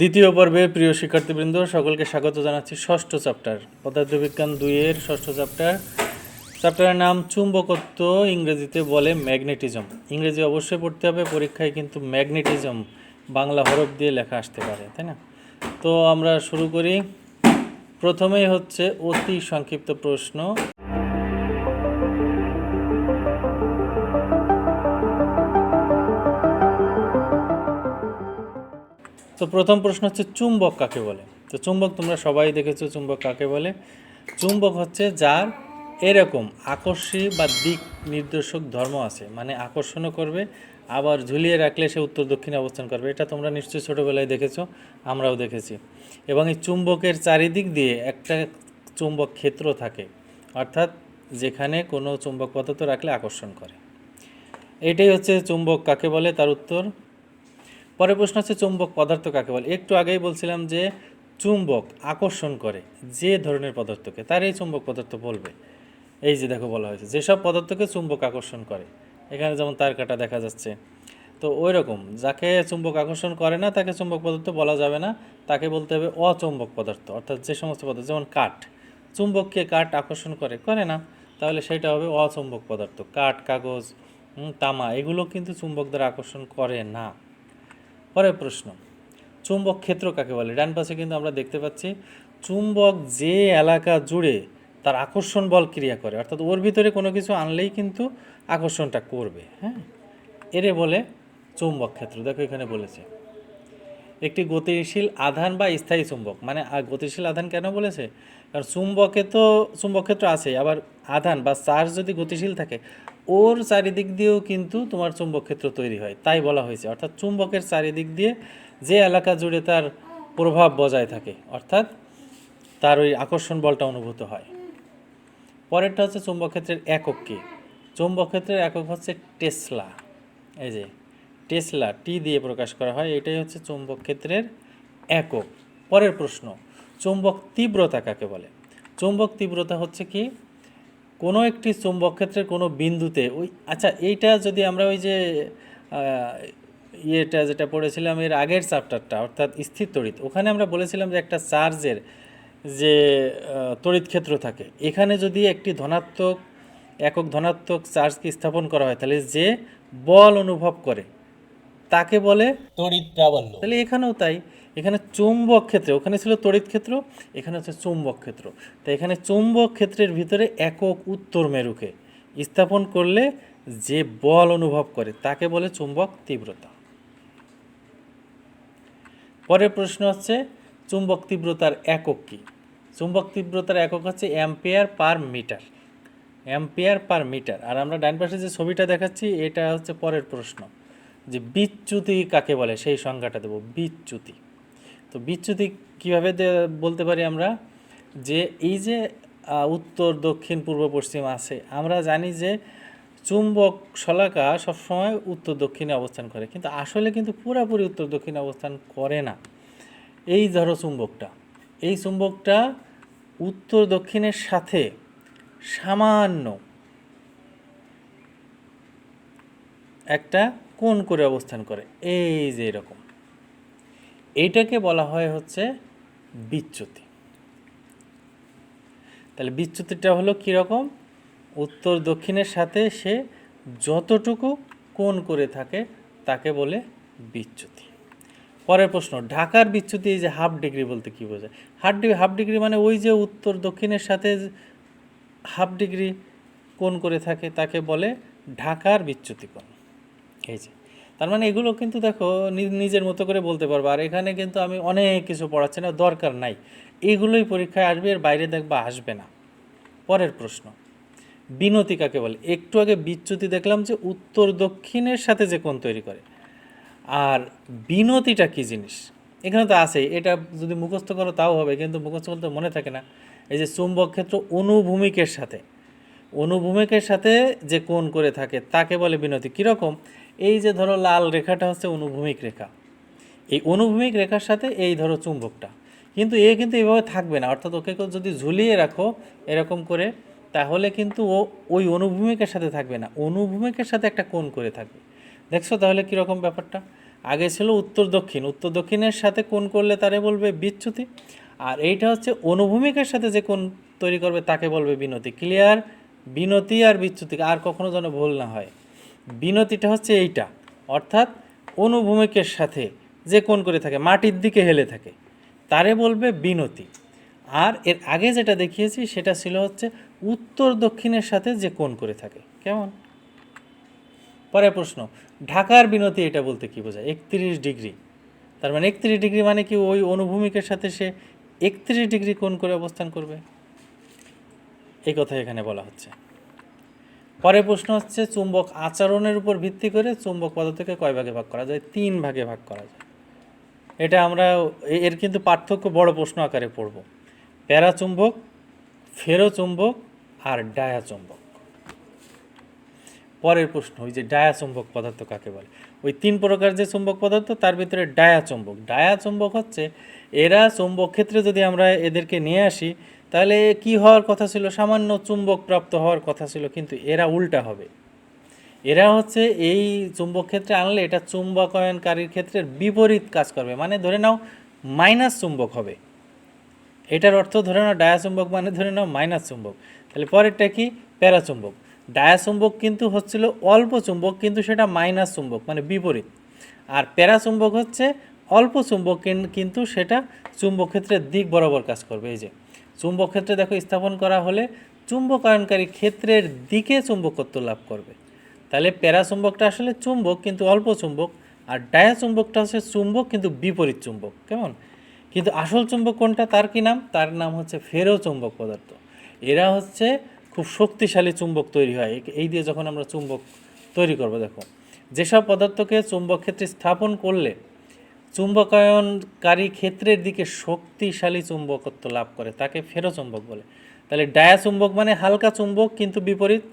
দ্বিতীয় পর্বে প্রিয় শিক্ষার্থীবৃন্দ সকলকে স্বাগত জানাচ্ছি। ষষ্ঠ চ্যাপ্টার পদার্থবিজ্ঞান 2-এর ষষ্ঠ চ্যাপ্টারের নাম চুম্বকত্ব, ইংরেজিতে বলে ম্যাগনেটিজম। ইংরেজি অবশ্যই পড়তে হবে, পরীক্ষায় কিন্তু ম্যাগনেটিজম বাংলা হরফ দিয়ে লেখা আসতে পারে, তাই না? তো আমরা শুরু করি। প্রথমেই হচ্ছে অতি সংক্ষিপ্ত প্রশ্ন। তো প্রথম প্রশ্ন হচ্ছে চুম্বক কাকে বলে। তো চুম্বক তোমরা সবাই দেখেছো, চুম্বক কাকে বলে। চুম্বক হচ্ছে যার এরকম আকর্ষী বা দিক নির্দেশক ধর্ম আছে, মানে আকর্ষণও করবে, আবার ঝুলিয়ে রাখলে সে উত্তর দক্ষিণে অবস্থান করবে। এটা তোমরা নিশ্চয়ই ছোটোবেলায় দেখেছো, আমরাও দেখেছি। এবং এই চুম্বকের চারিদিক দিয়ে একটা চুম্বক ক্ষেত্র থাকে, অর্থাৎ যেখানে কোনো চুম্বক পদার্থ রাখলে আকর্ষণ করে। এটাই হচ্ছে চুম্বক কাকে বলে, তার উত্তর। পরের প্রশ্ন হচ্ছে চুম্বক পদার্থ কাকে বলে। একটু আগেই বলছিলাম যে চুম্বক আকর্ষণ করে যে ধরনের পদার্থকে, তারই চুম্বক পদার্থ বলবে। এই যে দেখো বলা হয়েছে যেসব পদার্থকে চুম্বক আকর্ষণ করে, এখানে যেমন তার কাটা দেখা যাচ্ছে। তো ওই রকম যাকে চুম্বক আকর্ষণ করে না তাকে চুম্বক পদার্থ বলা যাবে না, তাকে বলতে হবে অচুম্বক পদার্থ। অর্থাৎ যে সমস্ত পদার্থ, যেমন কাঠ, চুম্বককে কাঠ আকর্ষণ করে না, তাহলে সেটা হবে অচুম্বক পদার্থ। কাঠ, কাগজ, তামা, এগুলো কিন্তু চুম্বক দ্বারা আকর্ষণ করে না। পরের প্রশ্ন, চুম্বক ক্ষেত্র কাকে বলে। ডান পাশে কিন্তু আমরা দেখতে পাচ্ছি চুম্বক যে এলাকা জুড়ে তার আকর্ষণ বল ক্রিয়া করে, অর্থাৎ ওর ভিতরে কোনো কিছু আনলেই কিন্তু আকর্ষণটা করবে। হ্যাঁ, এরে বলে চুম্বক ক্ষেত্র। দেখো এখানে বলেছে একটি গতিশীল আধান বা স্থায়ী চুম্বক। মানে গতিশীল আধান কেন বলেছে, কারণ চুম্বকে তো চুম্বক ক্ষেত্র আছে, আবার আধান বা চার্জ যদি গতিশীল থাকে ওর চারিদিক দিয়েও কিন্তু তোমার চুম্বক ক্ষেত্র তৈরি হয়, তাই বলা হয়েছে। অর্থাৎ চুম্বকের চারিদিক দিয়ে যে এলাকা জুড়ে তার প্রভাব বজায় থাকে, অর্থাৎ তার ওই আকর্ষণ বলটা অনুভূত হয়। পরেরটা হচ্ছে চুম্বক ক্ষেত্রের একক কী। চুম্বক ক্ষেত্রের একক হচ্ছে টেসলা। এই যে টেসলা, টি দিয়ে প্রকাশ করা হয়, এটাই হচ্ছে চুম্বক ক্ষেত্রের একক। পরের প্রশ্ন, চুম্বক তীব্রতা কাকে বলে। চুম্বক তীব্রতা হচ্ছে কি, কোনো একটি চুম্বক ক্ষেত্রের কোনো বিন্দুতে ওই, আচ্ছা এইটা যদি আমরা ওই যে ইয়েটা যেটা পড়েছিলাম এর আগের চ্যাপ্টারটা, অর্থাৎ স্থির তড়িৎ, ওখানে আমরা বলেছিলাম যে একটা চার্জের যে তড়িৎ ক্ষেত্র থাকে, এখানে যদি একটি ধনাত্মক একক ধনাত্মক চার্জকে স্থাপন করা হয়, তাহলে যে বল অনুভব করে তাকে বলে তড়িৎ প্রাবল্য। তাহলে এখানেও তাই, এখানে চুম্বক ক্ষেত্রে, ওখানে ছিল তড়িৎ ক্ষেত্র, এখানে হচ্ছে চুম্বক ক্ষেত্র। তাই এখানে চুম্বক ক্ষেত্রের ভিতরে একক উত্তর মেরুকে স্থাপন করলে যে বল অনুভব করে তাকে বলে চুম্বক তীব্রতা। পরের প্রশ্ন হচ্ছে চুম্বক তীব্রতার একক কী। চুম্বক তীব্রতার একক হচ্ছে ampere per metre. Ampere per metre. আর আমরা ডান পাশে যে ছবিটা দেখাচ্ছি এটা হচ্ছে পরের প্রশ্ন, যে বিচ্যুতি কাকে বলে, সেই সংজ্ঞাটা দেব, বিচ্যুতি। তো বিচ্যুতি কীভাবে বলতে পারি আমরা, যে এই যে উত্তর দক্ষিণ পূর্ব পশ্চিম আছে, আমরা জানি যে চুম্বক শলাকা সবসময় উত্তর দক্ষিণে অবস্থান করে, কিন্তু আসলে কিন্তু পুরোপুরি উত্তর দক্ষিণে অবস্থান করে না। এই ধরো চুম্বকটা, এই চুম্বকটা উত্তর দক্ষিণের সাথে সামান্য একটা কোণ করে অবস্থান করে, এই যে এরকম, এইটাকে বলা হয় হচ্ছে বিচ্যুতি। তাহলে বিচ্যুতিটা হলো কীরকম, উত্তর দক্ষিণের সাথে সে যতটুকু কোণ করে থাকে তাকে বলে বিচ্যুতি। পরের প্রশ্ন, ঢাকার বিচ্যুতি, এই যে হাফ ডিগ্রি বলতে কী বোঝায়। হাফ ডিগ্রি মানে ওই যে উত্তর দক্ষিণের সাথে হাফ ডিগ্রি কোণ করে থাকে তাকে বলে ঢাকার বিচ্যুতি কোণ। এই যে, তার মানে এগুলো কিন্তু দেখো নিজের মতো করে বলতে পারবো, আর এখানে কিন্তু আমি অনেক কিছু পড়াচ্ছি না, দরকার নাই, এগুলোই পরীক্ষায় আসবে, এর বাইরে দেখবা আসবে না। পরের প্রশ্ন, বিনতি কাকে বলে। একটু আগে বিচ্যুতি দেখলাম যে উত্তর দক্ষিণের সাথে যে কোণ তৈরি করে, আর বিনতিটা কী জিনিস এখানে তো আছেই, এটা যদি মুখস্থ করো তাও হবে, কিন্তু মুখস্থ করতে মনে থাকে না। এই যে চুম্বক ক্ষেত্র অনুভূমিকের সাথে যে কোণ করে থাকে তাকে বলে বিনতি। কীরকম, এই যে ধরো লাল রেখাটা হচ্ছে অনুভূমিক রেখা, এই অনুভূমিক রেখার সাথে এই ধরো চুম্বকটা, কিন্তু এ কিন্তু এইভাবে থাকবে না, অর্থাৎ ওকে যদি ঝুলিয়ে রাখো এরকম করে, তাহলে কিন্তু ও ওই অনুভূমিকের সাথে থাকবে না, অনুভূমিকের সাথে একটা কোণ করে থাকবে। দেখছো তাহলে কীরকম ব্যাপারটা। আগে ছিল উত্তর দক্ষিণ, উত্তর দক্ষিণের সাথে কোণ করলে তারে বলবে বিচ্যুতি। আর এইটা হচ্ছে অনুভূমিকের সাথে যে কোণ তৈরি করবে তাকে বলবে বিনতি। ক্লিয়ার? বিনতি আর বিচ্যুতি আর কখনো যেন ভুল না হয়। বিনতিটা হচ্ছে এইটা, অর্থাৎ অনুভূমিকের সাথে যে কোণ করে থাকে, মাটির দিকে হেলে থাকে, তারে বলবে বিনতি। আর এর আগে যেটা দেখিয়েছি সেটা ছিল হচ্ছে উত্তর দক্ষিণের সাথে যে কোণ করে থাকে। কেমন? পরের প্রশ্ন, ঢাকার বিনতি এটা বলতে কি বোঝায়? 31 ডিগ্রি। তার মানে 31 ডিগ্রি মানে কি ওই অনুভূমিকের সাথে সে 31 ডিগ্রি কোণ করে অবস্থান করবে, এই কথা এখানে বলা হচ্ছে। পরের প্রশ্ন হচ্ছে, চুম্বক আচরণের উপর ভিত্তি করে চুম্বক পদার্থকে কয় ভাগে ভাগ করা যায়? 3 ভাগে ভাগ করা যায়। এটা আমরা এর কিন্তু পার্থক্য বড় প্রশ্ন আকারে পড়ব। প্যারাচুম্বক, ফেরোচুম্বক আর ডায়াচুম্বক। পরের প্রশ্ন, ওই যে ডায়াচুম্বক পদার্থ কাকে বলে? ওই 3 প্রকার যে চুম্বক পদার্থ তার ভিতরে ডায়াচুম্বক। ডায়াচুম্বক হচ্ছে এরা চুম্বক ক্ষেত্রে যদি আমরা এদেরকে নিয়ে আসি তাহলে কি হওয়ার কথা ছিল? সামান্য চুম্বক প্রাপ্ত হওয়ার কথা ছিল, কিন্তু এরা উল্টা হবে। এরা হচ্ছে এই চুম্বক ক্ষেত্রে আনলে এটা চুম্বকায়নকারীর ক্ষেত্রের বিপরীত কাজ করবে, মানে ধরে নাও মাইনাস চুম্বক হবে। এটার অর্থ ধরে নাও ডায়াচুম্বক মানে ধরে নাও মাইনাস চুম্বক। তাহলে পরেরটা কি? প্যারাচুম্বক। ডায়াচুম্বক কিন্তু হচ্ছিল অল্প চুম্বক, কিন্তু সেটা মাইনাস চুম্বক মানে বিপরীত। আর প্যারাচুম্বক হচ্ছে অল্প চুম্বক কিন্তু সেটা চুম্বক ক্ষেত্রের দিক বরাবর কাজ করবে। এই যে চুম্বক ক্ষেত্রে দেখো স্থাপন করা হলে চুম্বকায়নকারী ক্ষেত্রের দিকে চুম্বকত্ব লাভ করবে। তাহলে প্যারাচুম্বকটা আসলে চুম্বক কিন্তু অল্প চুম্বক, আর ডায়াচুম্বকটা হচ্ছে চুম্বক কিন্তু বিপরীত চুম্বক। কেমন? কিন্তু আসল চুম্বক কোনটা? তার কি নাম? তার নাম হচ্ছে ফেরোচুম্বক পদার্থ। এরা হচ্ছে খুব শক্তিশালী চুম্বক তৈরি হয় এই দিয়ে যখন আমরা চুম্বক তৈরি করব। দেখো যেসব পদার্থকে চুম্বক ক্ষেত্রে স্থাপন করলে চুম্বকায়নকারী ক্ষেত্রের দিকে শক্তিশালী চুম্বকত্ব লাভ করে তাকে ফেরোচুম্বক বলে। তাহলে ডায়াচুম্বক মানে হালকা চুম্বক কিন্তু বিপরীত,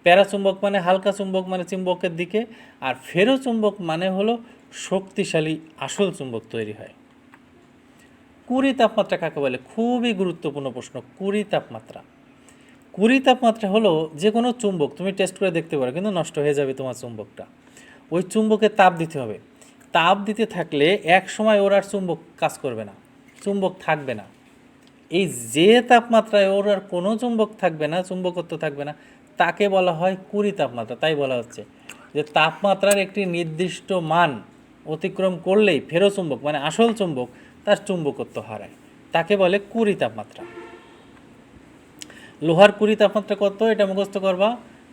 প্যারাচুম্বক মানে হালকা চুম্বক মানে চুম্বকের দিকে, আর ফেরোচুম্বক মানে হলো শক্তিশালী আসল চুম্বক তৈরি হয়। কুড়ি তাপমাত্রা কাকে বলে? খুবই গুরুত্বপূর্ণ প্রশ্ন। কুড়ি তাপমাত্রা, কুড়ি তাপমাত্রা হলো যে কোনো চুম্বক তুমি টেস্ট করে দেখতে পারো, কিন্তু নষ্ট হয়ে যাবে তোমার চুম্বকটা। ওই চুম্বকে তাপ দিতে হবে। তাপ দিতে থাকলে এক সময় ওর আর চুম্বক কাজ করবে না, চুম্বক থাকবে না। এই যে তাপমাত্রায় ওর আর কোনো চুম্বক থাকবে না, চুম্বকত্ব থাকবে না, তাকে বলা হয় কুড়ি তাপমাত্রা। তাই বলা হচ্ছে যে তাপমাত্রার একটি নির্দিষ্ট মান অতিক্রম করলেই ফেরোচুম্বক মানে আসল চুম্বক তার চুম্বকত্ব হারায়, তাকে বলে কুড়ি তাপমাত্রা। লোহার কুড়ি তাপমাত্রা কত? এটা মুখস্থ করবা।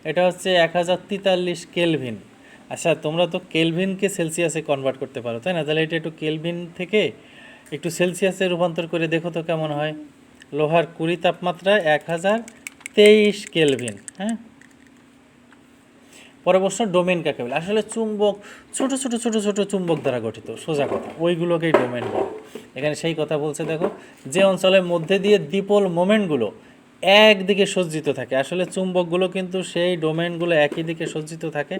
এটা হচ্ছে 1043 কেলভিন। আচ্ছা তোমরা তো কেলভিনকে সেলসিয়াসে কনভার্ট করতে পারো, তাই না? তাহলে এটা একটু কেলভিন থেকে একটু সেলসিয়াসে রূপান্তর করে দেখো তো কেমন হয়। লোহার কুড়ি তাপমাত্রা 1023 কেলভিন। হ্যাঁ, পরে প্রশ্ন, ডোমেন কাকে বলে? আসলে চুম্বক ছোট ছোট ছোট ছোট চুম্বক দ্বারা গঠিত, সোজা কথা, ওইগুলোকেই ডোমেন বলে। এখানে সেই কথা বলছে দেখো, যে অঞ্চলের মধ্যে দিয়ে দ্বিপোল মোমেন্টগুলো একদিকে সজ্জিত থাকে, আসলে চুম্বকগুলো কিন্তু সেই ডোমেনগুলো একই দিকে সজ্জিত থাকে,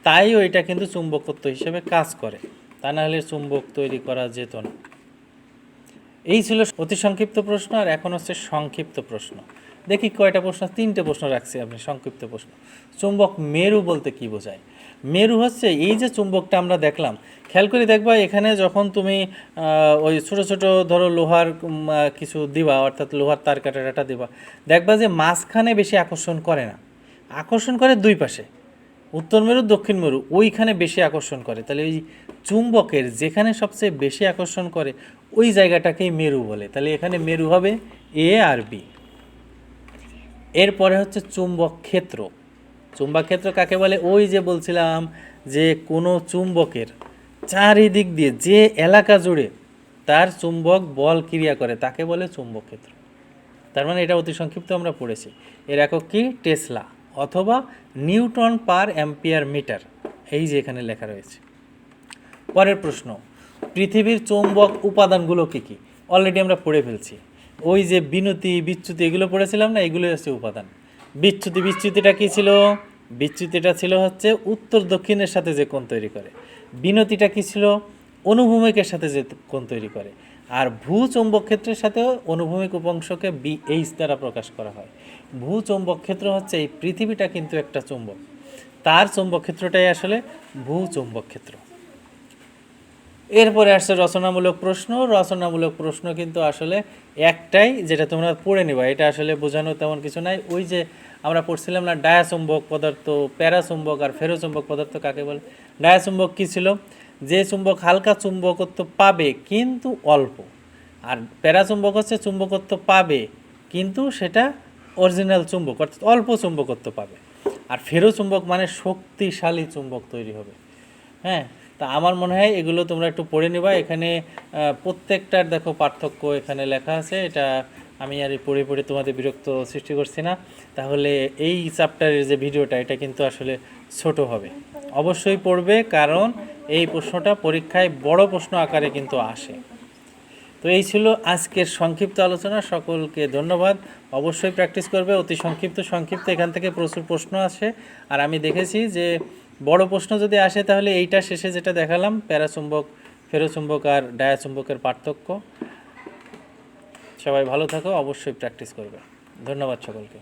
তাই ওইটা কিন্তু চুম্বকত্ব হিসেবে কাজ করে, তা না হলে চুম্বক তৈরি করা যেত না। এই ছিল অতি সংক্ষিপ্ত প্রশ্ন। আর এখন হচ্ছে সংক্ষিপ্ত প্রশ্ন। দেখি কয়টা প্রশ্ন, 3টে প্রশ্ন রাখছি আপনি সংক্ষিপ্ত প্রশ্ন। চুম্বক মেরু বলতে কি বোঝায়? মেরু হচ্ছে এই যে চুম্বকটা আমরা দেখলাম, খেয়াল করে দেখবা এখানে যখন তুমি ওই ছোট ছোট ধরো লোহার কিছু দিবা, অর্থাৎ লোহার তার কাটা দিবা, দেখবা যে মাঝখানে বেশি আকর্ষণ করে না, আকর্ষণ করে দুই পাশে, উত্তর মেরু দক্ষিণ মেরু, ওইখানে বেশি আকর্ষণ করে। তাহলে ওই চুম্বকের যেখানে সবচেয়ে বেশি আকর্ষণ করে ওই জায়গাটাকেই মেরু বলে। তাহলে এখানে মেরু হবে এ আর বি। এরপরে হচ্ছে চুম্বক ক্ষেত্র। চুম্বক ক্ষেত্র কাকে বলে? ওই যে বলছিলাম যে কোনো চুম্বকের চারিদিক দিয়ে যে এলাকা জুড়ে তার চুম্বক বল ক্রিয়া করে তাকে বলে চুম্বক ক্ষেত্র। তার মানে এটা অতি সংক্ষিপ্ত আমরা পড়েছি। এর একক কি? টেসলা অথবা নিউটন পার অ্যাম্পিয়ার মিটার, এই যে এখানে লেখা রয়েছে। পরের প্রশ্ন, পৃথিবীর চৌম্বক উপাদানগুলো কী কী? অলরেডি আমরা পড়ে ফেলছি। ওই যে বিনতি বিচ্যুতি এগুলো পড়েছিলাম না, এগুলোই হচ্ছে উপাদান। বিচ্যুতিটা কী ছিল? বিচ্যুতিটা ছিল হচ্ছে উত্তর দক্ষিণের সাথে যে কোণ তৈরি করে। বিনতিটা কী ছিল? অনুভূমিকের সাথে যে কোণ তৈরি করে। আর ভূচৌম্বক ক্ষেত্রের সাথেও অনুভূমিক উপাংশকে BH দ্বারা প্রকাশ করা হয়। ভূচৌম্বক ক্ষেত্র হচ্ছে এই পৃথিবীটা কিন্তু একটা চৌম্বক, তার চৌম্বক ক্ষেত্রটাই আসলে ভূচৌম্বক ক্ষেত্র। এরপরে আসছে রচনামূলক প্রশ্ন। রচনামূলক প্রশ্ন কিন্তু আসলে একটাই, যেটা তোমরা পড়ে নিবা, এটা আসলে বোঝানো তেমন কিছু নাই। ওই যে আমরা পড়ছিলাম না, ডায়াচুম্বক পদার্থ, প্যারাচুম্বক আর ফেরোচুম্বক পদার্থ কাকে বলে। ডায়াচুম্বক কী ছিল? যে চুম্বক হালকা চুম্বকত্ব পাবে কিন্তু অল্প, আর প্যারাচুম্বক হচ্ছে চুম্বকত্ব পাবে কিন্তু সেটা অরিজিনাল চুম্বক, অর্থাৎ অল্প চুম্বকত্ব পাবে। আর ফেরোচুম্বক মানে শক্তিশালী চুম্বক তৈরি হবে। হ্যাঁ, তা আমার মনে হয় এগুলো তোমরা একটু পড়ে নিবা। এখানে প্রত্যেকটার দেখো পার্থক্য এখানে লেখা আছে। এটা আমি আর পড়ে পড়ে তোমাদের বিরক্ত সৃষ্টি করছি না। তাহলে এই চ্যাপ্টারের যে ভিডিওটা, এটা কিন্তু আসলে ছোট হবে। অবশ্যই পড়বে, কারণ এই প্রশ্নটা পরীক্ষায় বড় প্রশ্ন আকারে কিন্তু আসে। তো এই ছিল আজকের সংক্ষিপ্ত আলোচনা। সকলকে ধন্যবাদ। অবশ্যই প্র্যাকটিস করবে। অতি সংক্ষিপ্ত এখান থেকে প্রচুর প্রশ্ন আসে। আর আমি দেখেছি যে বড় প্রশ্ন যদি আসে তাহলে এইটা শেষে যেটা দেখালাম, প্যারাচুম্বক, ফেরোচুম্বক আর ডায়াচুম্বকের পার্থক্য। সবাই ভালো থাকো, অবশ্যই প্র্যাকটিস করবে। ধন্যবাদ সকলকে।